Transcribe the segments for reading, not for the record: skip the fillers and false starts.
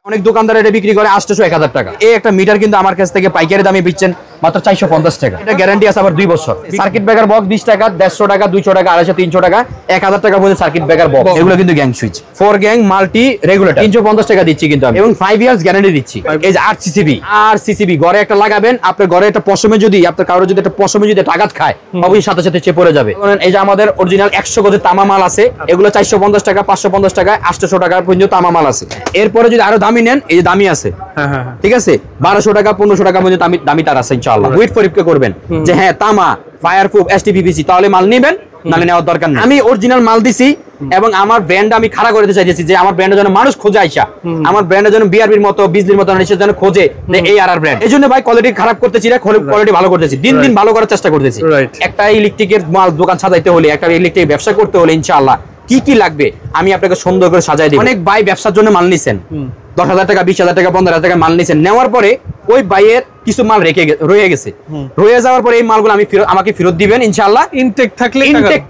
অনেক দোকানদার এটা বিক্রি করে 800-1000 টাকা। এই একটা মিটার কিন্তু আমার কাছ থেকে পাইকারি দামে বিচ্ছেন মাত্র 450 টাকা। এটা গ্যারান্টি আছে আবার 2 বছর। সার্কিট ব্রেকার বক্স 20 টাকা, 150 টাকা, 200 টাকা, 250, 300 টাকা, 1000 টাকা পর্যন্ত সার্কিট ব্রেকার বক্স। এগুলো কিন্তু gang switch 4 gang multi regulator 350 টাকা দিচ্ছি কিন্তু আমি, এবং 5 ইয়ার্স গ্যারান্টি দিচ্ছি। এই যে আরসিসিবি ঘরে একটা লাগাবেন, আপনার ঘরে একটা পশমে যদি আপনার কারো যদি একটা পশমে যদি আঘাত খায় অবশ্যই সাথে সাথে চেপে পড়ে যাবে। এই যে আমাদের অরিজিনাল 100 গজের তামা মাল আছে, এগুলো 450 টাকা, 550 টাকা, 800 টাকা পর্যন্ত তামা মাল আছে। এরপরে যদি আরো দামি নেন, এই যে দামি আছে, ঠিক আছে, 1200 টাকা, 1500 টাকা পর্যন্ত দামি তার আছে ইনশাআল্লাহ। ওয়েট পরীক্ষা করবেন যে হ্যাঁ তামা, ফায়ারপ্রুফ, এসটিপিপিসি, তাহলে মাল নেবেন, নালে নেওয়ার দরকার নেই। আমি অরিজিনাল মাল দিছি এবং আমার ব্র্যান্ড আমি খাড়া করতে চাইছি যে আমার ব্র্যান্ডের জন্য মানুষ খোঁজে আইসা, আমার ব্র্যান্ডের জন্য বিআরবির মতো, বিজলির মতো মানুষের জন্য খোঁজে যে এই আর ব্র্যান্ড। এই জন্য ভাই কোয়ালিটি খারাপ করতেছি না, কোয়ালিটি ভালো করতেছি, দিন দিন ভালো করার চেষ্টা করতেছি। একটা ইলেকট্রিকের মাল দোকান সাজাইতে হলে, একটা ইলেকট্রিক ব্যবসা করতে হলে ইনশাআল্লাহ কি কি লাগবে আমি আপনাকে সুন্দর করে সাজাই দিই। অনেক ভাই ব্যবসার জন্য মাল নিছেন, 10,000 টাকা, 20,000 টাকা, 15,000 টাকা মাল নিছেন, নেওয়ার পরে ওই ভাইয়ের কিছু মাল রয়ে গেছে, রয়ে যাওয়ার পরে এই মালগুলো আমি আমাকে ফেরত দিবেন ইনশাআল্লাহ। ইনটেক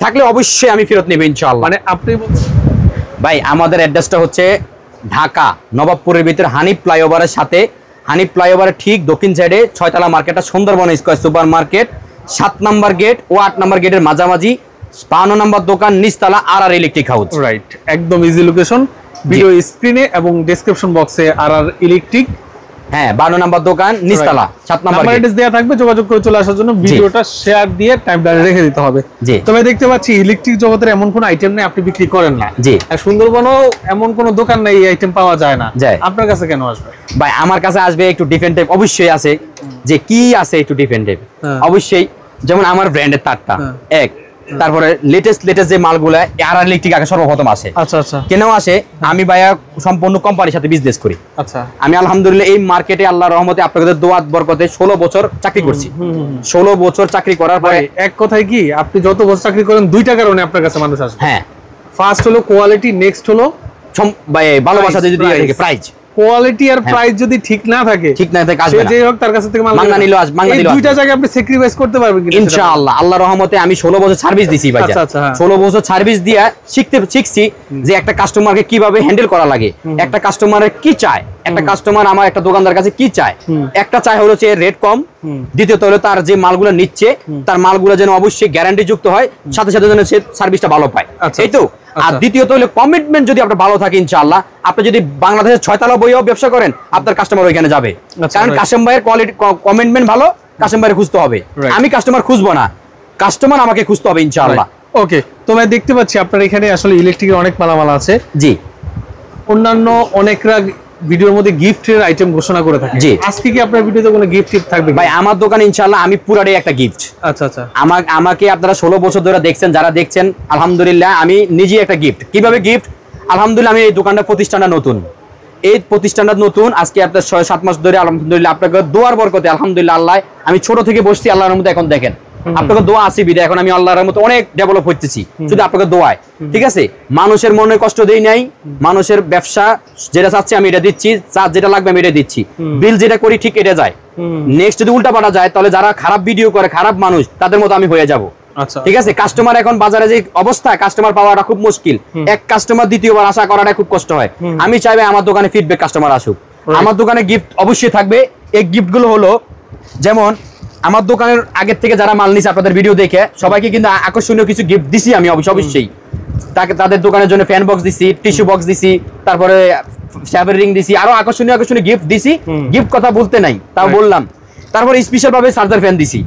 থাকলে অবশ্যই আমি ফেরত নেব ইনশাআল্লাহ। মানে আপনি ভাই আমাদের অ্যাড্রেসটা হচ্ছে ঢাকা নবাবপুরের ভিতরে হানিফ ফ্লাইওভারের সাথে, হানিফ ফ্লাইওভারের ঠিক দক্ষিণ সাইডে 6তলা মার্কেটটা সুন্দরবন স্কয়ার সুপার মার্কেট, 7 নম্বর গেট ও 8 নম্বর গেটের মাঝামাঝি, 52 নম্বর দোকান, নিচতলা আর ইলেকট্রিক হাউস। রাইট, একদম ইজি লোকেশন, ভিডিও স্ক্রিনে এবং ডেসক্রিপশন বক্সে আর ইলেকট্রিক। হ্যাঁ, 52 নম্বর দোকান, নিচতলা, 7 নম্বর গেট। অ্যাড্রেস দেয়া থাকবে, যোগাযোগ করে চলে আসার জন্য ভিডিওটা শেয়ার দিয়ে টাইমলাইনে রেখে দিতে হবে। তবে দেখতে পাচ্ছি ইলেকট্রিক জগতের এমন কোন আইটেম নেই আপনি বিক্রি করেন না। জি, আর সুন্দরবনও এমন কোন দোকান নেই এই আইটেম পাওয়া যায় না। আপনার কাছে কেন আসবে ভাই? আমার কাছে আসবে একটু ডিফারেন্ট টাইপ অবশ্যই আছে। যে কি আছে একটু ডিফারেন্ট টাইপ অবশ্যই, যেমন আমার ব্র্যান্ডের তারটা এক, তারপরে লেটেস্ট যে মালগুলো আর ইলেকট্রিক আগে সর্বপ্রথম আসে। আচ্ছা আচ্ছা, কেন আসে? আমি ভাইয়া সম্পূর্ণ কোম্পানির সাথে বিজনেস করি। আচ্ছা, আমি আলহামদুলিল্লাহ এই মার্কেটে আল্লাহর রহমতে আপনাদের দোয়াত বরকতে 16 বছর চাকরি করছি। 16 বছর চাকরি করার পরে এক কথায় কি আপনি যত বছর চাকরি করেন দুইটা কারণে আপনার কাছে মানুষ আসে। হ্যাঁ, ফার্স্ট হলো কোয়ালিটি, নেক্সট হলো ভালোবাসা। যদি প্রাইস, কোয়ালিটি আর প্রাইস যদি ঠিক না থাকে আসবে না, যে হোক তার কাছে থেকে মাল মাংনা নিলো, এই দুইটা জায়গা আপনি স্যাক্রিফাইস করতে পারবেন ইনশাআল্লাহ আল্লাহর রহমতে। আমি 16 বছর সার্ভিস দিছি ভাই। 16 বছর সার্ভিস দিয়া শিখছি যে একটা কাস্টমারকে কিভাবে হ্যান্ডেল করা লাগে, একটা কাস্টমারের কি চায়, একটা কাস্টমার আমার একটা দোকানদার কাছে কি চায়। একটা চাই হলো যে রেট কম, দ্বিতীয়ত হলো তার যে মালগুলো নিচ্ছে তার মালগুলো যেন অবশ্যই গ্যারান্টি যুক্ত হয়, সাথে সাথে যেন সে সার্ভিসটা ভালো পায়, এই তো। আর দ্বিতীয়ত হলো কমিটমেন্ট যদি আপনার ভালো থাকে ইনশাআল্লাহ, আপনি যদি বাংলাদেশের 6তলা বইও ব্যবসা করেন আপনার কাস্টমার ওইখানে যাবে। কারণ কাশেম ভাইয়ের কোয়ালিটি কমিটমেন্ট ভালো, কাশেম ভাইয়ের খুঁজতে হবে, আমি কাস্টমার খুঁজবো না, কাস্টমার আমাকে খুঁজতে হবে ইনশাআল্লাহ। ওকে, তো ভাই দেখতে পাচ্ছি আপনার এখানে আসলে ইলেকট্রিকের অনেক মালামাল আছে। জি, অন্যান্য অনেকরা ভিডিওর মধ্যে গিফটের আইটেম ঘোষণা করে থাকে। জি, আজকে কি আপনার ভিডিওতে কোনো গিফট থাকবে? ভাই আমার দোকানে ইনশাআল্লাহ আমি পুরাটাই একটা গিফট। আচ্ছা আচ্ছা, আমাকে আপনারা 16 বছর ধরে দেখছেন, যারা দেখছেন আলহামদুলিল্লাহ আমি নিজেই একটা গিফট। কিভাবে গিফট? আলহামদুলিল্লাহ আমি এই দোকানটা প্রতিষ্ঠানটা নতুন, এই প্রতিষ্ঠানটা নতুন আজকে আপনার 6-7 মাস ধরে আলহামদুলিল্লাহ আপনাকে দোয়ার বরকতে আলহামদুলিল্লাহ আল্লাহ, আমি ছোট থেকে বসছি আল্লাহর রহমতে, এখন দেখেন আপনাকে দোয়া আছে বিদে এখন আমি আল্লাহর রহমতে অনেক ডেভেলপ হইতেছি শুধু আপনাকে দোয়ায়। ঠিক আছে, মানুষের মনে কষ্ট দেই নাই, মানুষের ব্যবসা যেটা চাচ্ছে আমি এটা দিচ্ছি, যেটা লাগবে আমি এটা দিচ্ছি, বিল যেটা করি ঠিক এটা যায়। নেক্সট যদি উল্টা পাল্টা যায় তাহলে যারা খারাপ ভিডিও করে, খারাপ মানুষ, তাদের মতো আমি হয়ে যাব। ঠিক আছে, কাস্টমার এখন বাজারে যে অবস্থা, কাস্টমার পাওয়াটা খুব মুশকিল, এক কাস্টমার দ্বিতীয়বার আশা করাটা খুব কষ্ট হয়। আমি চাইবে আমার দোকানে ফিডব্যাক কাস্টমার আসুক, আমার দোকানে গিফট অবশ্যই থাকবে। এই গিফটগুলো হলো যেমন আমার দোকানের আগের থেকে যারা মাল নিছে আপনাদের ভিডিও দেখে সবাইকে কিন্তু আকর্ষণীয় কিছু গিফট দিছি আমি অবশ্যই। তাদের দোকানের জন্য ফ্যান বক্স দিছি, টিস্যু বক্স দিছি, তারপরে শ্যাভার রিং দিছি, আরো আকর্ষণীয় গিফট দিছি। গিফট কথা বলতে নাই, তাও বললাম। তারপরে স্পেশাল ভাবে চার্জার ফ্যান দিছি।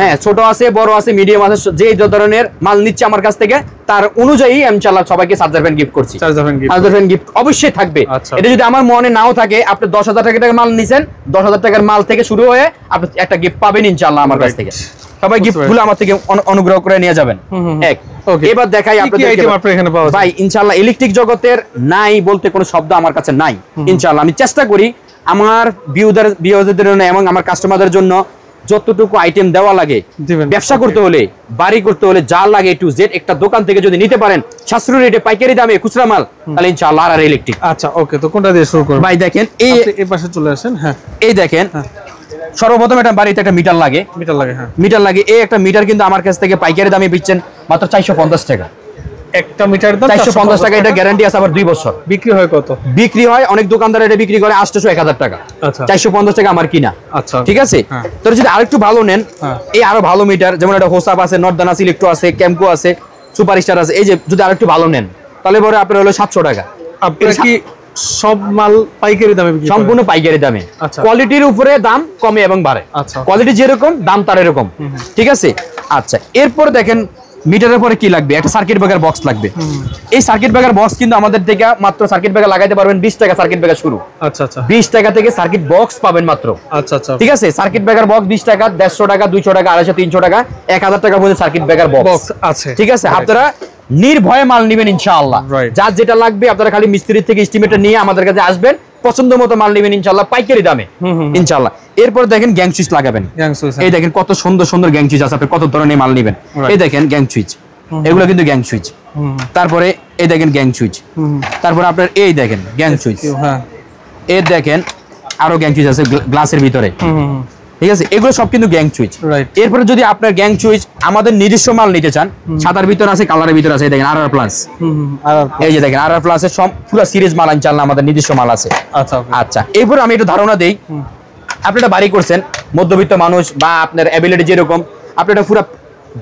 হ্যাঁ, ছোট আছে, বড় আছে, মিডিয়াম আছে, যে ধরনের মাল নিচ্ছে আমার কাছ থেকে তার অনুযায়ী আমি ইনশাআল্লাহ সবাইকে চার্জার ফ্যান গিফট করছি। চার্জার ফ্যান গিফট অবশ্যই থাকবে। এটা যদি আমার মনে নাও থাকে, আপনি 10,000 টাকার মাল নিছেন, 10,000 টাকার মাল থেকে শুরু হয়ে আপনি একটা গিফট পাবেন ইনশাআল্লাহ আমার কাছ থেকে। সবাই গিফটগুলো আমার থেকে অনুগ্রহ করে নিয়ে যাবেন। এক, এবার দেখাই আপনাদের ভাই ইনশাআল্লাহ ইলেকট্রিক জগতের নাই বলতে কোনো শব্দ আমার কাছে নাই ইনশাআল্লাহ। আমি চেষ্টা করি আমার ভিউয়ারদের জন্য এবং আমার কাস্টমারদের জন্য যতটুকু আইটেম দেওয়া লাগে, ব্যবসা করতে হলে, বাড়ি করতে হলে যা লাগে টু জেড একটা দোকান থেকে যদি নিতে পারেন সাশ্রয়ী রেটে পাইকারি দামে খুচরা মাল, তাহলে ইনশাআল্লাহ আর ইলেকট্রিক। আচ্ছা, ওকে, তো কোনটা দিয়ে শুরু করব? ভাই দেখেন এই পাশে চলে আসেন। হ্যাঁ, এই দেখেন সর্বপ্রথম একটা বাড়িতে একটা মিটার লাগে। হ্যাঁ, মিটার লাগে। এই একটা মিটার কিন্তু আমার কাছ থেকে পাইকারি দামে বিচ্ছেন মাত্র 450 টাকা। একটা মিটার দাম 450 টাকা, এটা গ্যারান্টি আছে আবার 2 বছর। বিক্রি হয় কত? বিক্রি হয় অনেক দোকানদার এটা বিক্রি করে 800 1000 টাকা। আচ্ছা 450 টাকা আমার কিনা। আচ্ছা ঠিক আছে। তো যদি আরেকটু ভালো নেন, এই আরো ভালো মিটার, যেমন এটা হোসাপ আছে, নর্দান আছে, ইলেকট্রো আছে, ক্যামকো আছে, সুপারস্টার আছে, এই যে যদি আরেকটু ভালো নেন তাহলে পরে আপনার হলো 700 টাকা। আপনারা কি সব মাল পাইকারি দামে বিক্রি করেন? সম্পূর্ণ পাইকারি দামে। আচ্ছা। কোয়ালিটির উপরে দাম কমে এবং বাড়ে। আচ্ছা। কোয়ালিটি যেরকম দাম তার এরকম। ঠিক আছে। আচ্ছা, এরপর দেখেন মিটারের পরে কি লাগবে, একটা সার্কিট ব্রেকার বক্স লাগবে। এই সার্কিট ব্রেকার বক্স কিন্তু আমাদের থেকে মাত্র সার্কিট ব্রেকার লাগাইতে পারবেন 20 টাকা সার্কিট ব্রেকার শুরু। আচ্ছা আচ্ছা 20 টাকা থেকে সার্কিট বক্স পাবেন মাত্র। আচ্ছা আচ্ছা ঠিক আছে। সার্কিট ব্রেকার বক্স 20 টাকা, 150 টাকা, 200 টাকা, 250, 300 টাকা, 1000 টাকা পর্যন্ত সার্কিট ব্রেকার বক্স আছে। ঠিক আছে। আপনারা নির্ভয়ে মাল নেবেন ইনশাআল্লাহ। যার যেটা লাগবে আপনারা খালি মিস্ত্রি থেকে এস্টিমেটর নিয়ে আমাদের কাছে আসবেন, পছন্দ মতো মাল নেবেন ইনশাআল্লাহ পাইকারি দামে ইনশাআল্লাহ। এরপর দেখেন গ্যাং সুইচ লাগাবেন। এই দেখেন কত সুন্দর সুন্দর গ্যাং সুইচ আছে, আপনি কত ধরনের মাল নেবেন। এই দেখেন গ্যাং সুইচ, এগুলো কিন্তু গ্যাং সুইচ। তারপরে এই দেখেন গ্যাং সুইচ, তারপরে আপনার এই দেখেন গ্যাং সুইচ, এই দেখেন আরো গ্যাং সুইচ আছে গ্লাসের ভিতরে। ঠিক আছে, এগুলো সব কিন্তু গ্যাং সুইচ। এরপরে যদি আপনার গ্যাং সুইচ আমাদের নিজস্ব মাল নিতে চান, সাদার ভিতর আছে, কালারের ভিতর আছে, এই দেখেন আরআর প্লাস, এই যে দেখেন আরআর প্লাসের সব পুরো সিরিজ মাল ইনশাআল্লাহ আমাদের নিজস্ব মাল আছে। আচ্ছা আচ্ছা, এরপর আমি একটু ধারণা দেই, আপনি একটা বাড়ি করছেন, মধ্যবিত্ত মানুষ বা আপনার অ্যাবিলিটি যেরকম, আপনি এটা পুরো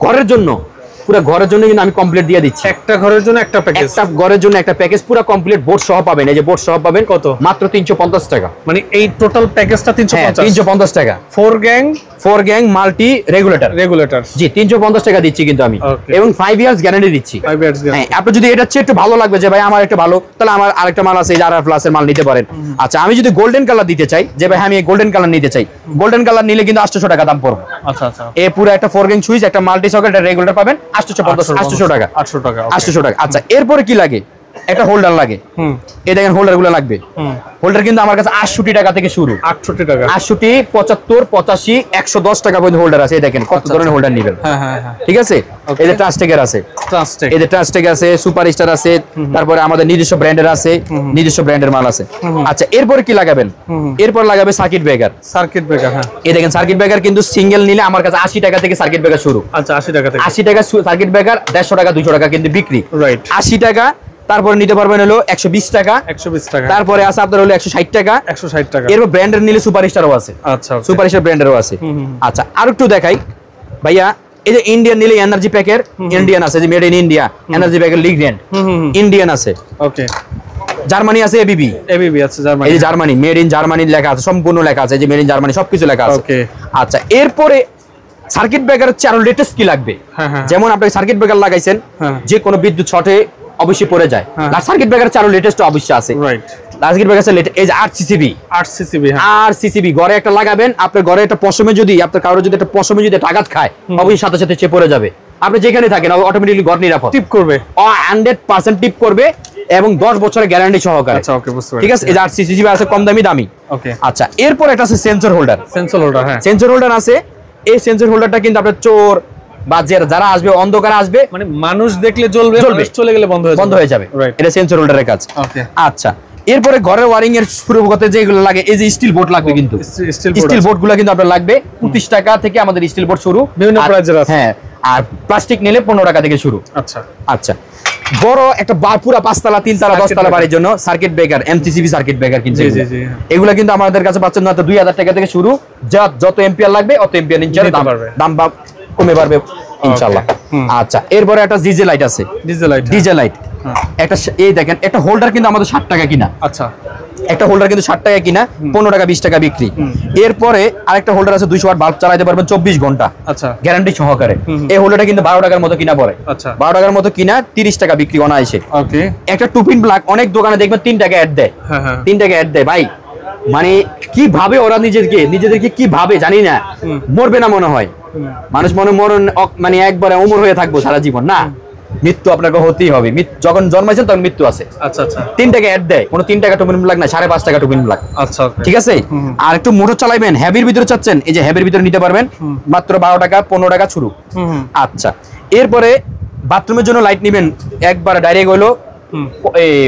ঘরের জন্য কিন্তু আমি কমপ্লিট দিয়ে দিচ্ছি। একটা ঘরের জন্য একটা প্যাকেজ, একটা ঘরের জন্য একটা প্যাকেজ পুরো কমপ্লিট বোর্ড সহ পাবেন। এই যে বোর্ড সহ পাবেন কত? মাত্র 350 টাকা। মানে এই টোটাল প্যাকেজটা 350 টাকা। 4 গ্যাং মাল্টি রেগুলেটর জি 350 টাকা দিচ্ছি কিন্তু আমি, এবং 5 ইয়ার্স গ্যারান্টি দিচ্ছি। হ্যাঁ, আপনি যদি এটা চেয়ে একটু ভালো লাগবে যে ভাই আমার একটু ভালো, তাহলে আমার আরেকটা মাল আছে, এই আরআর প্লাসের মাল নিতে পারেন। আচ্ছা, আমি যদি গোল্ডেন কালার দিতে চাই, যে ভাই আমি এই গোল্ডেন কালার নিতে চাই, গোল্ডেন কালার নিলে কিন্তু 800 টাকা দাম পড়বে। আচ্ছা আচ্ছা, এই পুরো একটা 4 গ্যাং সুইচ, একটা মাল্টি সকেট, একটা রেগুলেটর পাবেন 850 টাকা। 800 টাকা। আচ্ছা, এরপরে কি লাগে? একটা হোল্ডার লাগে। এই দেখেন হোল্ডার গুলো লাগবে। হোল্ডার কিন্তু আমার কাছে 68 টাকা থেকে শুরু। 68 টাকা, 68, 75, 85, 110 টাকা পর্যন্ত হোল্ডার আছে। এই দেখেন কত ধরনের হোল্ডার নেবেন। ঠিক আছে। এই যে ট্রাস্টেকের আছে, এই যে ট্রাস্টেক আছে, সুপারস্টার আছে, তারপরে আমাদের নিজস্ব ব্র্যান্ডের আছে, নিজস্ব ব্র্যান্ডের মাল আছে। আচ্ছা, এরপরে কি লাগাবেন? এরপর লাগাবে সার্কিট ব্রেকার। হ্যাঁ, এই দেখেন সার্কিট ব্রেকার কিন্তু সিঙ্গেল নিলে আমার কাছে 80 টাকা থেকে সার্কিট ব্রেকার শুরু। আচ্ছা, 80 টাকা সার্কিট ব্রেকার, 150 টাকা, 200 টাকা কিন্তু বিক্রি। 80 টাকা। তারপরে নিতে পারবেন হলো 120 টাকা। তারপরে আছে আপনার হলো 160 টাকা। এরপর ব্র্যান্ডের নিলে সুপারস্টারও আছে। আচ্ছা, সুপারস্টার ব্র্যান্ডেরও আছে। আচ্ছা, আর একটু দেখাই ভাইয়া, এই যে ইন্ডিয়ান নিলে এনার্জি প্যাকের ইন্ডিয়ান আছে, যে মেড ইন ইন্ডিয়া এনার্জি প্যাকের লিগ্রেন্ড ইন্ডিয়ান আছে। ওকে, জার্মানি আছে, এবিবি আছে জার্মানি, এই যে জার্মানি মেড ইন জার্মানি লেখা আছে, সম্পূর্ণ লেখা আছে, যে মেড ইন জার্মানি সবকিছু লেখা আছে। ওকে, আচ্ছা, এরপরে সার্কিট ব্রেকার হচ্ছে আরো লেটেস্ট কি লাগবে। যেমন আপনি সার্কিট ব্রেকার লাগাইছেন, যে কোনো বিদ্যুৎ শর্টে অবশ্যই পড়ে যায়, আর সার্কিট ব্রেকার চারো লেটেস্ট অবশ্যই আছে। সার্কিট ব্রেকার এই যে 8 সিসিবি ঘরে একটা লাগাবেন। আপনার ঘরে একটা পশমে যদি আপনার কারো যদি একটা পশমে যদি আঘাত খায়, অবশ্যই সাথে সাথে চেপে পড়ে যাবে। আপনি যেখানে থাকেন অটোমেটিক্যালি ঘর নিরাপদ, টিপ করবে 100% টিপ করবে, এবং 10 বছরের গ্যারান্টি সহকারে। আচ্ছা, ওকে, বুঝতে পারছি। ঠিক আছে, এই যে 8 সিসিবি আছে, কম দামি। ওকে, আচ্ছা, এরপর একটা আছে সেন্সর হোল্ডার। হ্যাঁ, সেন্সর হোল্ডার আছে। এই সেন্সর হোল্ডারটা কিন্তু আপনার চোর বা যারা আসবে, অন্ধকারে আসবে, মানে মানুষ দেখলে জ্বলবে, চলে গেলে বন্ধ হয়ে যাবে। এটা সেন্সর হোল্ডারের কাজ। আচ্ছা, এরপরে ঘরের ওয়ারিং এর শুরু করতে যেগুলো লাগে, এই যে স্টিল বোর্ড লাগবে, কিন্তু স্টিল বোর্ড গুলো কিন্তু আপনার লাগবে 25 টাকা থেকে আমাদের স্টিল বোর্ড শুরু, বিভিন্ন প্রাইজের আছে। হ্যাঁ, আর প্লাস্টিক নিলে 15 টাকা থেকে শুরু। আচ্ছা আচ্ছা, বড় একটা পুরো 5 তলা 3 তলা 10 তলা বাড়ির জন্য circuit breaker, MCCB circuit breaker কিন্তু এগুলো কিন্তু আমাদের কাছে পাচ্ছেন মাত্র 2000 টাকা থেকে শুরু। যত এম্পিয়ার লাগবে অত এম্পিয়ার নিচে দাম কমে পারবে ইনশাআল্লাহ। আচ্ছা, এরপরে একটা ডিজে লাইট আছে, ডিজে লাইট একটা, এই দেখেন একটা হোল্ডার কিন্তু আমাদের 60 টাকা কিনা। আচ্ছা, একটা হোল্ডার কিন্তু 60 টাকা কিনা, 15 টাকা 20 টাকা বিক্রি। এরপরে আরেকটা হোল্ডার আছে 200 ওয়াট বাল্ব চালাতে পারবেন 24 ঘন্টা। আচ্ছা, গ্যারান্টি সহকারে। এই হোল্ডারটা কিন্তু 12 টাকার মতো কিনা পড়ে। আচ্ছা, 12 টাকার মতো কিনা, 30 টাকা বিক্রি অনায়াসে। ওকে, একটা 2 পিন প্লাগ অনেক দোকানে দেখবেন 3 টাকা অ্যাড দেয়। 3 টাকা অ্যাড দেয় ভাই, মানে কিভাবে ওরা নিজেদেরকে কিভাবে জানি না, মরবে না মনে হয় মানুষ, মরণ মানে একবারে অমর হয়ে থাকবো সারা জীবন না, মৃত্যু আপনাকে হতেই হবে। যখন জন্মাইছেন তখন মৃত্যু আছে। আচ্ছা আচ্ছা, 3 টাকা অ্যাড দেয়, কোনো 3 টাকা টুপিন প্লাগ না, 5.5 টাকা টুপিন প্লাগ। আচ্ছা, ঠিক আছে। আর একটু মোটর চালাবেন, হেভির ভিতরে চাচ্ছেন, এই যে হেভির ভিতরে নিতে পারবেন মাত্র 12 টাকা 15 টাকা শুরু। আচ্ছা, এরপরে বাথরুমের জন্য লাইট নেবেন, একবার ডাইরেক্ট হলো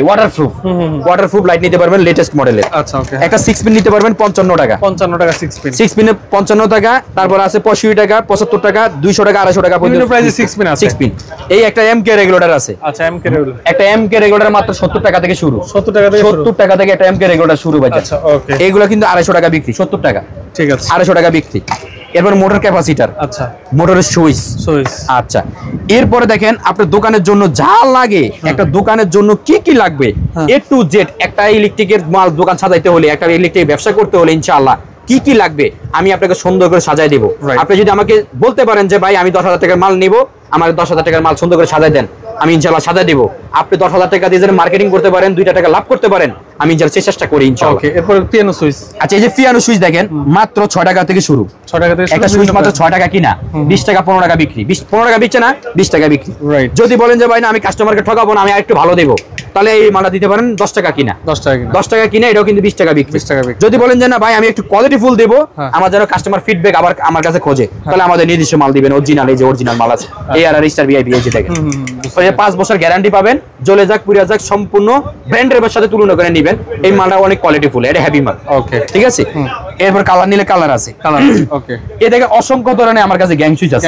ওয়াটারপ্রুফ লাইট নিতে পারবেন লেটেস্ট মডেলের। আচ্ছা ওকে। একটা 6 পিন নিতে পারবেন 55 টাকা। 55 টাকা 6 পিন। 6 পিনে 55 টাকা, তারপর আছে 65 টাকা, 75 টাকা, 200 টাকা, 250 টাকা পর্যন্ত প্রাইসে 6 পিন আছে। 6 পিন। এই একটা এমকে রেগুলেটর আছে। আচ্ছা এমকে রেগুলেটর। একটা এমকে রেগুলেটর মাত্র 70 টাকা থেকে শুরু। 70 টাকা থেকে শুরু। 70 টাকা থেকে একটা এমকে রেগুলেটর শুরু বাজার। আচ্ছা ওকে। এইগুলো কিন্তু 250 টাকা বিক্রি, 70 টাকা। ঠিক আছে। 250 টাকা বিক্রি। এরপর মোটর ক্যাপাসিটর। আচ্ছা। মোটরের সুইচ। আচ্ছা। এরপরে দেখেন আপনার দোকানের জন্য যা লাগে, একটা দোকানের জন্য কি কি লাগবে এ টু জেড, একটা ইলেকট্রিকের মাল দোকান সাজাইতে হলে, একটা ইলেকট্রিক ব্যবসা করতে হলে ইনশাআল্লাহ কি কি লাগবে আমি আপনাকে সুন্দর করে সাজাই দেব। আপনি যদি আমাকে বলতে পারেন যে ভাই আমি 10,000 টাকার মাল নিব, আমার 10,000 টাকার মাল সুন্দর করে সাজাই দেন, আমি ইনশাআল্লাহ সাজাই দেব। আপনি 10,000 টাকা দিয়ে মার্কেটিং করতে পারেন, 2 টাকা লাভ করতে পারেন, আমি ইনশাআল্লাহ চেষ্টা করি ইনশাআল্লাহ। ওকে। এরপর পিয়ানো সুইচ। আচ্ছা, এই যে পিয়ানো সুইচ দেখেন মাত্র 6 টাকা থেকে শুরু। 6 টাকা থেকে একটা সুইচ মাত্র 6 টাকা কিনা, 20 টাকা 15 টাকা বিক্রি। 15 টাকা বিকছে না, 20 টাকা বিক্রি। যদি বলেন যে ভাই না আমি কাস্টমারকে ঠকাবো না, আমি আরেকটু ভালো দেব, তাহলে এই মালটা দিতে পারেন 10 টাকা কিনা। 10 টাকা কিনা, এটাও কিন্তু 20 টাকা বিক্রি। যদি বলেন যে না ভাই আমি একটু কোয়ালিটি ফুল দেব, আমার যেন কাস্টমার ফিডব্যাক আবার আমার কাছে খোঁজে, তাহলে আমাদের নির্দিষ্ট মাল দিবেন, অরিজিনাল। এই যে অরিজিনাল মাল আছে, ARR স্টার ভিআইপি, এই যে দেখেন 5 বছর গ্যারান্টি পাবেন, জ্বলে যাক পুড়ে যাক সম্পূর্ণ ব্র্যান্ডের সাথে তুলনা করে নেবেন। এই মালটা অনেক কোয়ালিটি ফুল, এটা হেভি মাল। ওকে, ঠিক আছে। এরপর কালার নিলে কালার আছে। ওকে। এই দেখেন অসংখ্য ধরনের আমার কাছে গ্যাং সুইচ আছে।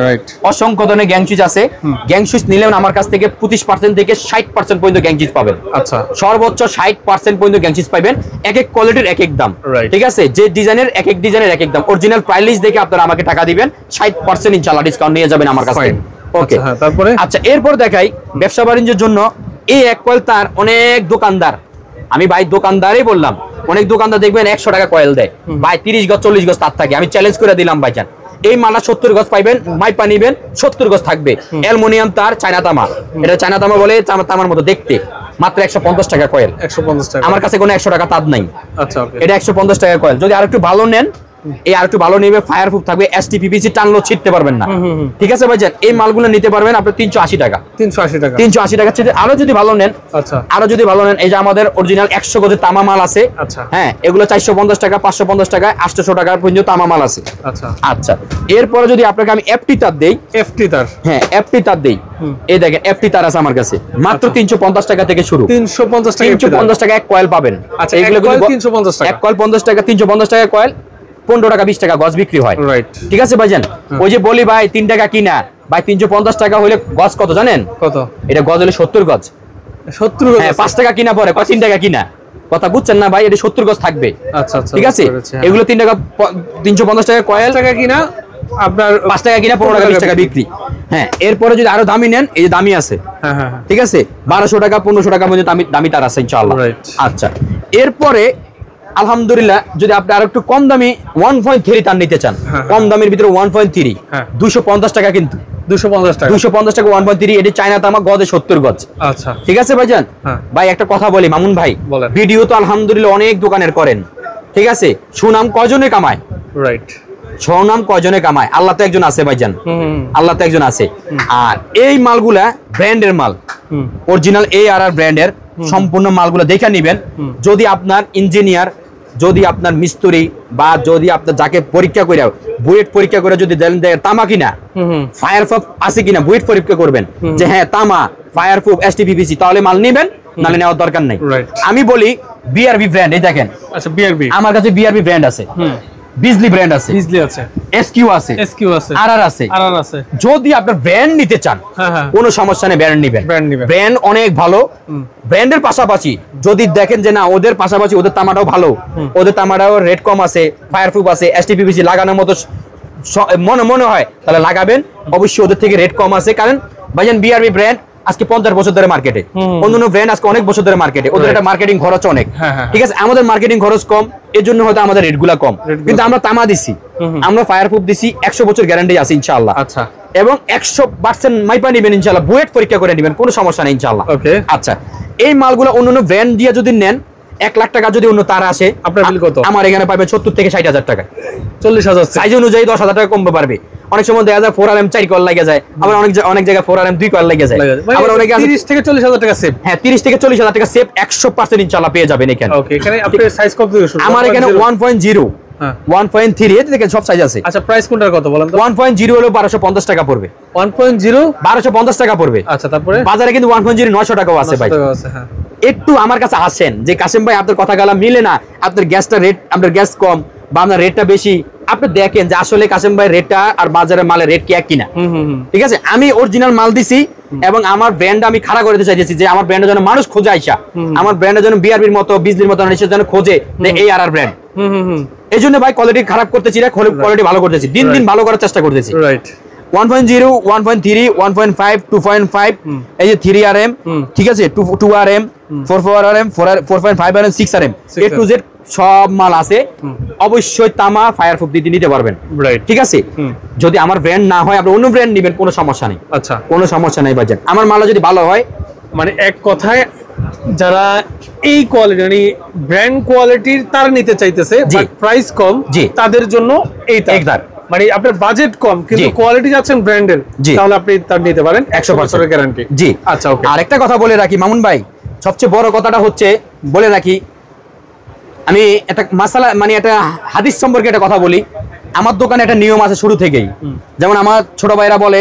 রাইট। অসংখ্য ধরনের গ্যাং সুইচ আছে। গ্যাং সুইচ নিলেও আমার কাছ থেকে 25% থেকে 60% পর্যন্ত গ্যাং সুইচ পাবেন। আচ্ছা। সর্বোচ্চ 60% পর্যন্ত গ্যাং সুইচ পাবেন। এক এক কোয়ালিটির এক এক দাম, ঠিক আছে। যে ডিজাইনের এক এক ডিজাইনের এক এক দাম। অরিজিনাল প্রাইস লিস্ট দেখে আপনারা আমাকে টাকা দিবেন, 60% ইনশাআল্লাহ ডিসকাউন্ট নিয়ে যাবেন আমার কাছ থেকে। ওকে। তারপরে আচ্ছা, এরপর দেখাই ব্যবসা বাণিজ্যের জন্য এই এক কয়েল তার অনেক দোকানদার, আমি ভাই দোকানদারই বললাম, অনেক দোকানদার দেখবেন 100 টাকা কয়েল দেয় ভাই, 30 গজ 40 গজ তার থাকে। আমি চ্যালেঞ্জ করে দিলাম ভাইজান, এই মালটা 70 গজ পাইবেন, মাইপা নিবেন 70 গজ থাকবে। অ্যালুমিনিয়াম তার, চায়না তামা, এটা চায়না তামা বলে, তামার মতো দেখতে। মাত্র 150 টাকা কয়েল। 150 টাকা। আমার কাছে কোনো 100 টাকা তাদ নাই। আচ্ছা, এটা 150 টাকা কয়েল। যদি আরেকটু ভালো নেন, এই আরেকটু ভালো নেবে, ফায়ার প্রুফ থাকবে, STPPC টানলো ছিটতে পারবেন না, ঠিক আছে ভাইজান। এই মালগুলো নিতে পারবেন আপনি 380 টাকা। 380 টাকা। 380 টাকা। আরো যদি ভালো নেন, আচ্ছা, আরো যদি ভালো নেন, এই যে আমাদের অরিজিনাল 100 গজের তামা মাল আছে। আচ্ছা, হ্যাঁ, এগুলো 450 টাকা, 550 টাকা, 800 টাকা পর্যন্ত তামা মাল আছে। আচ্ছা আচ্ছা। এরপরে যদি আপনাকে আমি এফটি তার দেই, এফটি তার, হ্যাঁ এফটি তার দেই, এই দেখেন এফটি তার আছে আমার কাছে মাত্র 350 টাকা থেকে শুরু। 350 টাকা এক কয়েল পাবেন। আচ্ছা, এগুলো 350 টাকা এক কয়েল, 50 টাকা, 350 টাকা কয়েল, 15 টাকা 20 টাকা গজ বিক্রি হয়। ঠিক আছে ভাইজান। ওই যে বলি ভাই 3 টাকা কিনা, ভাই 350 টাকা হলে গজ কত জানেন? কত? এটা গজ হলে 70 গজ। 70 গজ? হ্যাঁ, 5 টাকা কিনা পরে 3 টাকা কিনা, কথা বুঝছেন না ভাই? এটা 70 গজ থাকবে। আচ্ছা আচ্ছা, ঠিক আছে। এগুলো 3 টাকা, 350 টাকা কয়েল, টাকা কিনা আপনার 5 টাকা কিনা, 15 টাকা 20 টাকা বিক্রি। হ্যাঁ, এরপরে যদি আরো দামি নেন, এই যে দামি আছে, হ্যাঁ হ্যাঁ, ঠিক আছে, 1200 টাকা 1500 টাকা পর্যন্ত দামি তার আছে ইনশাআল্লাহ। আচ্ছা, এরপরে আলহামদুলিল্লাহ যদি আপনি আরো একটু কম দামি 1.3 তার নিতে চান, কম দামের ভিতরে 1.3 250 টাকা, কিন্তু 250 টাকা 1.3। এটি চায়না তামা, গজে 70 গজ। আচ্ছা, ঠিক আছে ভাইজান। ভাই একটা কথা বলি মামুন ভাই, ভিডিও তো আলহামদুলিল্লাহ অনেক দোকানের করেন, ঠিক আছে, সুনাম কয়জনে কামায়? রাইট, সুনাম কয়জনে কামায়? আল্লাহ তো একজন আছে ভাইজান, আল্লাহ তো একজন আছে। আর এই মালগুলা ব্র্যান্ডের মাল, অরিজিনাল ARR ব্র্যান্ডের সম্পূর্ণ মালগুলো দেখে নিবেন। যদি আপনার ইঞ্জিনিয়ার, যদি আপনার মিস্ত্রি, বা যদি আপনার যাকে পরীক্ষা করে, বুয়েট পরীক্ষা করে যদি দেন তামা কিনা, ফায়ার প্রুফ আছে কিনা, বুয়েট পরীক্ষা করবেন যে হ্যাঁ তামা, ফায়ার প্রুফ, STPPC, তাহলে মাল নেবেন, নালে নেওয়ার দরকার নাই। আমি বলি BRB ব্র্যান্ড, এই দেখেন। আচ্ছা, BRB আমার কাছে BRB ব্র্যান্ড আছে, বিজলি ব্র্যান্ড আছে, বিজলি আছে, SQ আছে, RR আছে, RR আছে। যদি আপনার ব্র্যান্ড নিতে চান, কোনো সমস্যা নেই, ব্র্যান্ড নেবেন। ব্র্যান্ড অনেক ভালো। ব্র্যান্ডের পাশাপাশি যদি দেখেন যে না ওদের পাশাপাশি ওদের তামাটাও ভালো, ওদের তামাটাও রেট কম আছে, ফায়ার প্রুফ আছে, STPPC লাগানোর মতো মনে হয়, তাহলে লাগাবেন। অবশ্যই ওদের থেকে রেট কম আছে, কারণ ভাইজান BRB ব্র্যান্ড আজকে 50 বছর ধরে মার্কেটে, অন্যান্য ব্র্যান্ড আজকে অনেক বছর ধরে মার্কেটে, ওদের একটা মার্কেটিং খরচ অনেক, ঠিক আছে। আমাদের মার্কেটিং খরচ কম, এর জন্য হয়তো আমাদের রেটগুলা কম, কিন্তু আমরা তামা দিছি, আমরা ফায়ার প্রুফ দিছি, 100 বছর গ্যারান্টি আছে ইনশাআল্লাহ। আচ্ছা, এবং 100% মাইপা নিবেন ইনশাআল্লাহ, বুয়েট পরীক্ষা করে নিবেন, কোনো সমস্যা নেই ইনশাআল্লাহ। ওকে। আচ্ছা, এই মালগুলো অন্যান্য ব্র্যান্ড দিয়ে যদি নেন, 1 লাখ টাকা যদি অন্য তার আসে, আপনার বিল কত? আমার এখানে পাবেন 70 থেকে 60,000 টাকা, 40,000। সাইজ অনুযায়ী 10,000 টাকা কমতে পারবে। অনেক সময় দেখা যায় 4RM 4 কয়েল লাগে যায়, আবার অনেক জায়গায় 4RM 2 কয়েল লাগে যায়, আবার অনেকে 30 থেকে 40,000 টাকা সেভ। হ্যাঁ, 30 থেকে 40,000 টাকা সেভ 100% ইনশাআল্লাহ পেয়ে যাবেন এখানে। ওকে, এখানে আপনার সাইজ কত থেকে শুরু? আমার এখানে 1.0 1.3 এতে দেখেন সব সাইজ আছে। আচ্ছা প্রাইস কোনটার কথা বলেন তো? 1.0 হলো 1250 টাকা পড়বে। 1.0 1250 টাকা পড়বে। আচ্ছা তারপরে বাজারে কিন্তু 1.0 900 টাকাও আছে ভাই। হ্যাঁ একটু আমার কাছে আসেন যে কাসেম ভাই আপনার কথা গালা মিলে না, আপনার গ্যাসটা রেট, আপনার গ্যাস কম বা আপনার রেটটা বেশি, আপনি দেখেন যে আসলে কাসেম ভাই রেটটা আর বাজারের মালের রেট কি এক কিনা। ঠিক আছে, আমি অরিজিনাল মাল দিছি এবং আমার ব্র্যান্ড আমি খাড়া করে দিতে চাইছি যে আমার ব্র্যান্ডের জন্য মানুষ খোঁজে আইসা, আমার ব্র্যান্ডের জন্য বিআরবির মতো বিজলির মতো মানুষের জন্য খোঁজে যে এই আর ব্র্যান্ড। এই জন্য ভাই কোয়ালিটি খারাপ করতেছি না, কোয়ালিটি ভালো করতেছি, দিন দিন ভালো করার চেষ্টা করতেছি। রাইট 1.0 1.3 1.5 2.5 এই যে 3RM, ঠিক আছে, 2RM 4RM 4.5RM 6RM A to Z সব মাল আছে। অবশ্যই তামা ফায়ার প্রুফ দিয়ে নিতে পারবেন। ঠিক আছে, যদি আমার ব্র্যান্ড না হয় আপনি অন্য ব্র্যান্ড নেবেন, কোনো সমস্যা নেই। আচ্ছা কোনো সমস্যা নাই বাজান, আমার মাল যদি ভালো হয়, মানে এক কথায় যারা এই কোয়ালিটি মানে ব্র্যান্ড কোয়ালিটির তার নিতে চাইতেছে বাট প্রাইস কম, তাদের জন্য এইটা একদম মানে আপনার বাজেট কম কিন্তু কোয়ালিটি যাচ্ছেন ব্র্যান্ডের, তাহলে আপনি তার নিতে পারেন 100% গ্যারান্টি। জি আচ্ছা ওকে। আরেকটা কথা বলে রাখি মামুন ভাই, সবচেয়ে বড় কথাটা হচ্ছে বলে রাখি, আমি একটা মাসালা মানে একটা হাদিস সম্পর্কে একটা কথা বলি। আমার দোকানে একটা নিয়ম আছে শুরু থেকেই, যেমন আমার ছোট ভাইরা বলে,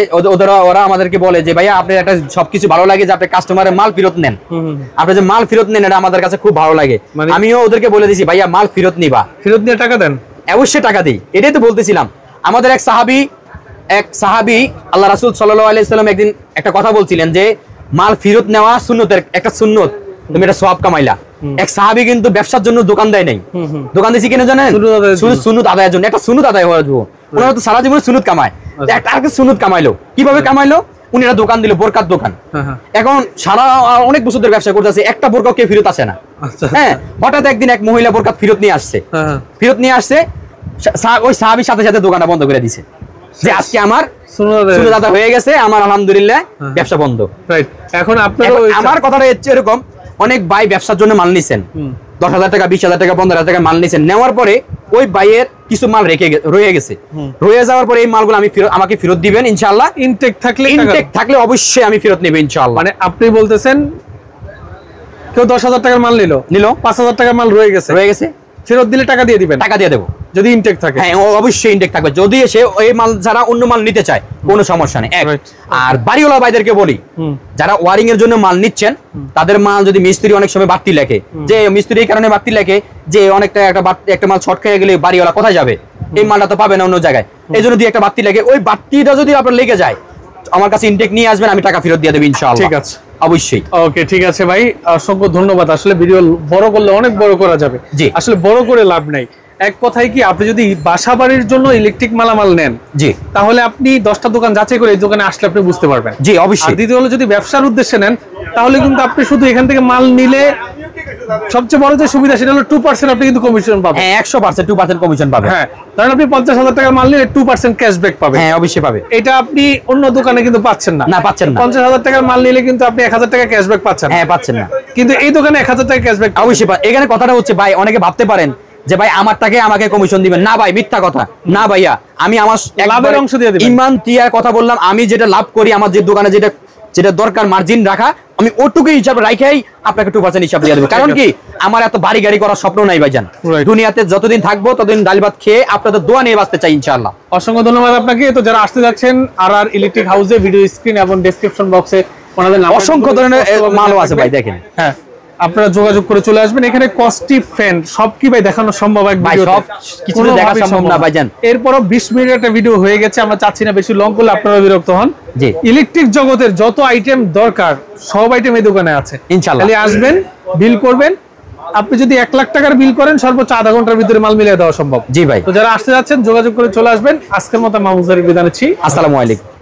ওরা আমাদেরকে বলে যে ভাইয়া আপনি একটা সবকিছু ভালো লাগে যে আপনি কাস্টমারের মাল ফেরত নেন, আপনি যে মাল ফেরত নেন এটা আমাদের কাছে খুব ভালো লাগে। আমিও ওদেরকে বলে দিছি ভাইয়া মাল ফেরত নিবা, ফেরত নিয়ে টাকা দেন, অবশ্যই টাকা দিই। এটাই তো বলতেছিলাম। আমাদের এক সাহাবী আল্লাহ রাসূল সাল্লাল্লাহু আলাইহি ওয়াসাল্লাম একদিন একটা কথা বলছিলেন যে মাল ফেরত নেওয়া সুন্নতের একটা সুন্নত, তুমি এটা সওয়াব কামাইলা। এক সাহাবী কিন্তু ব্যবসার জন্য দোকান দেয় নাই, দোকান দিয়েছি কেন জানেন? শুধু সুন্নত আদায়ের জন্য, একটা সুন্নত আদায় হওয়ার জন্য। ওনারা তো সারা জীবন সুন্নত কামায়, একটা আরেকটা সুন্নত কামাইলো। কিভাবে কামাইলো? উনি একটা দোকান দিল, বোরকার দোকান। এখন সারা অনেক বছর ধরে ব্যবসা করতেছে, একটা বোরকা কেউ ফেরত আসে না। হ্যাঁ, হঠাৎ একদিন এক মহিলা বোরকা ফেরত নিয়ে আসছে, ওই সাহাবীর সাথে সাথে দোকানটা বন্ধ করে দিছে যে আজকে আমার সুন্নত আদায় হয়ে গেছে, আমার আলহামদুলিল্লাহ ব্যবসা বন্ধ। এখন আমার কথাটা হচ্ছে এরকম, অনেক ভাই ব্যবসার জন্য মাল নিছেন, 10,000 টাকা 20,000 টাকা 15,000 টাকা মাল নিছেন, নেওয়ার পরে ওই ভাইয়ের কিছু মাল রয়ে গেছে, রয়ে যাওয়ার পরে এই মালগুলো আমাকে ফেরত দিবেন ইনশাআল্লাহ। ইনটেক থাকলে অবশ্যই আমি ফেরত নেব ইনশাআল্লাহ। মানে আপনি বলতেছেন কেউ 10,000 টাকার মাল নিল 5,000 টাকার মাল রয়ে গেছে, ফেরত দিলে টাকা দিয়ে দিবেন? টাকা দিয়ে দেবো যদি ইনটেক থাকে। হ্যাঁ অবশ্যই ইনটেক থাকবে, যদি সে ওই মাল ছাড়া অন্য মাল নিতে চায় কোনো সমস্যা নেই। আর বাড়িওয়ালা ভাইদেরকে বলি, যারা ওয়ারিং এর জন্য মাল নিচ্ছেন তাদের মাল যদি মিস্ত্রি অনেক সময় বাড়তি লেখে, যে মিস্ত্রি এই কারণে বাড়তি লেখে যে অনেকটা একটা মাল শর্ট খেয়ে গেলে বাড়িওয়ালা কোথায় যাবে, এই মালটা তো পাবে না অন্য জায়গায়, এই জন্য দিয়ে একটা বাড়তি লেগে, ওই বাড়তিটা যদি আপনার লেগে যায় আমার কাছে ইনটেক নিয়ে আসবেন, আমি টাকা ফেরত দিয়ে দেব ইনশাআল্লাহ। ঠিক আছে অবশ্যই। ওকে ঠিক আছে ভাই, অসংখ্য ধন্যবাদ। আসলে ভিডিও বড় করলে অনেক বড় করা যাবে, আসলে বড় করে লাভ নাই। এক কথায় কি, আপনি যদি বাসা বাড়ির জন্য ইলেকট্রিক মালামাল নেন, জি, তাহলে আপনি 10টা দোকান যাচাই করে এই দোকানে আসলে আপনি বুঝতে পারবেন। জি অবশ্যই। আর দ্বিতীয় হলো, যদি ব্যবসার উদ্দেশ্যে নেন তাহলে কিন্তু আপনি শুধু এখান থেকে মাল নিলে সবচেয়ে বড় যে সুবিধা সেটা হলো 2% আপনি কিন্তু কমিশন পাবেন। হ্যাঁ 100% 2% কমিশন পাবেন। হ্যাঁ, কারণ আপনি 50,000 টাকার মাল নিলে 2% ক্যাশব্যাক পাবেন। হ্যাঁ অবশ্যই পাবে। এটা আপনি অন্য দোকানে কিন্তু পাচ্ছেন না। না পাচ্ছেন না। 50,000 টাকার মাল নিলে কিন্তু আপনি 1,000 টাকা ক্যাশব্যাক পাচ্ছেন। হ্যাঁ পাচ্ছেন না, কিন্তু এই দোকানে 1,000 টাকা ক্যাশব্যাক অবশ্যই পাবেন। এখানে কথাটা হচ্ছে ভাই, অনেকে ভাবতে পারেন যে ভাই আমার টাকা আমাকে কমিশন দিবেন, না ভাই মিথ্যা কথা। না ভাইয়া, আমি আমার লাভের অংশ দিয়ে দিবেন। ইমান তিয়ার কথা বললাম, আমি যেটা লাভ করি আমার যে দোকানে যেটা দরকার মার্জিন রাখা, আমি ওটুকু হিসাব রাখাই আপনাকে 2% হিসাব দিয়ে দেবো। কারণ কি, আমার এত বাড়ি গাড়ি করার স্বপ্ন নাই ভাইজান। দুনিয়াতে যতদিন থাকবো ততদিন ডাল ভাত খেয়ে আপনাদের দোয়া নিয়ে বাঁচতে চাই ইনশাআল্লাহ। অসংখ্য ধন্যবাদ আপনাকে। তো যারা আসতে যাচ্ছেন আর ইলেকট্রিক হাউসে, ভিডিও স্ক্রিন এবং ডেসক্রিপশন বক্সে ওনাদের নাম, অসংখ্য ধরনের মালও আছে ভাই, দেখেন। হ্যাঁ, আপনারা যোগাযোগ করে চলে আসবেন। এখানে কস্টি ফ্যান সব কি ভাই দেখানো সম্ভব? এক ভিডিও সব কিছু দেখা সম্ভব না ভাইজান। এরপরও 20 মিনিটের একটা ভিডিও হয়ে গেছে, আমরা চাচ্ছি না বেশি লং করলে আপনারা বিরক্ত হন। জি, ইলেকট্রিক জগতের যত আইটেম দরকার সব আইটেম এই দোকানে আছে ইনশাআল্লাহ। খালি আসবেন, বিল করবেন। আপনি যদি 1 লাখ টাকার বিল করেন সর্বোচ্চ আধা ঘন্টার ভিতরে মাল মিলিয়ে দেওয়া সম্ভব। জি ভাই। তো যারা আসতে যাচ্ছেন যোগাযোগ করে চলে আসবেন। আজকের মতো মাহমুদ বিদায় নিচ্ছি। আসসালামু আলাইকুম।